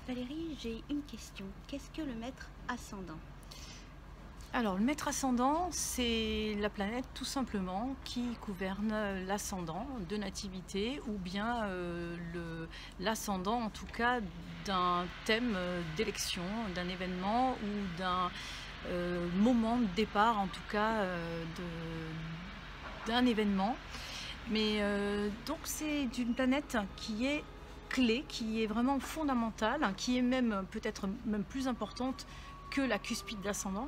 Valérie, j'ai une question. Qu'est-ce que le maître ascendant? Alors, le maître ascendant, c'est la planète tout simplement qui gouverne l'ascendant de nativité ou bien l'ascendant en tout cas d'un thème d'élection, d'un événement ou d'un moment de départ en tout cas d'un événement. Mais donc c'est une planète qui est clé, qui est vraiment fondamentale, qui est même peut-être même plus importante que la cuspide d'ascendant.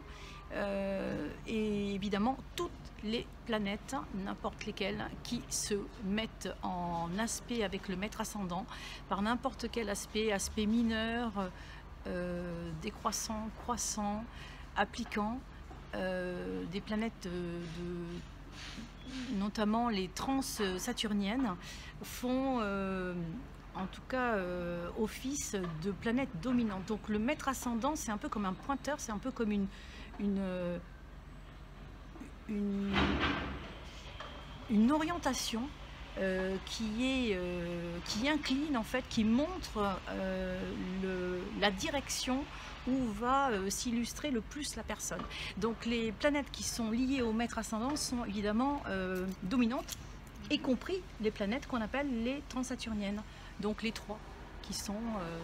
Et évidemment, toutes les planètes, n'importe lesquelles, qui se mettent en aspect avec le maître ascendant, par n'importe quel aspect, aspect mineur, décroissant, croissant, appliquant, des planètes notamment les trans saturniennes, font en tout cas office de planète dominante. Donc le maître ascendant, c'est un peu comme un pointeur, c'est un peu comme une orientation qui incline en fait, qui montre la direction où va s'illustrer le plus la personne. Donc les planètes qui sont liées au maître ascendant sont évidemment dominantes, y compris les planètes qu'on appelle les transsaturniennes, donc les trois qui sont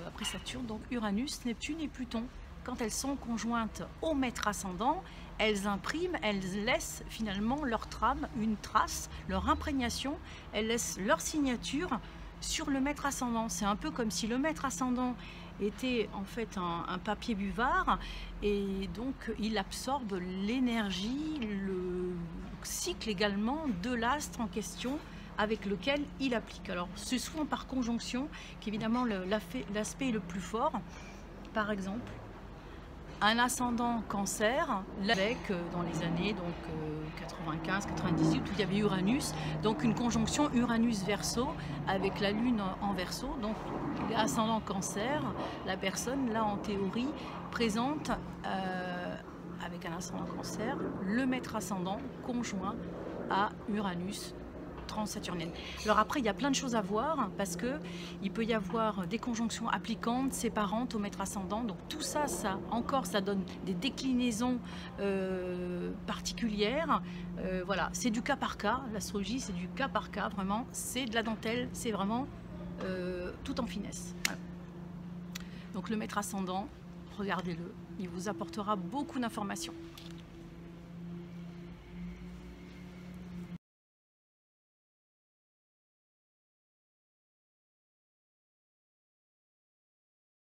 après Saturne, donc Uranus, Neptune et Pluton. Quand elles sont conjointes au maître ascendant, elles impriment, elles laissent finalement leur trame, une trace, leur imprégnation, elles laissent leur signature sur le maître ascendant. C'est un peu comme si le maître ascendant était en fait un papier buvard et donc il absorbe l'énergie, le cycle également de l'astre en question avec lequel il applique. Alors c'est souvent par conjonction qu'évidemment l'aspect est le plus fort. Par exemple, un ascendant cancer, avec dans les années 95-98 où il y avait Uranus, donc une conjonction Uranus-Verseau avec la Lune en Verseau, donc ascendant cancer, la personne là en théorie présente avec un ascendant cancer, le maître ascendant conjoint à Uranus transsaturnienne. Alors après, il y a plein de choses à voir parce que il peut y avoir des conjonctions applicantes, séparantes au maître ascendant. Donc tout ça, ça donne des déclinaisons particulières. Voilà, c'est du cas par cas. L'astrologie, c'est du cas par cas. Vraiment, c'est de la dentelle. C'est vraiment tout en finesse. Voilà. Donc le maître ascendant, regardez-le. Il vous apportera beaucoup d'informations.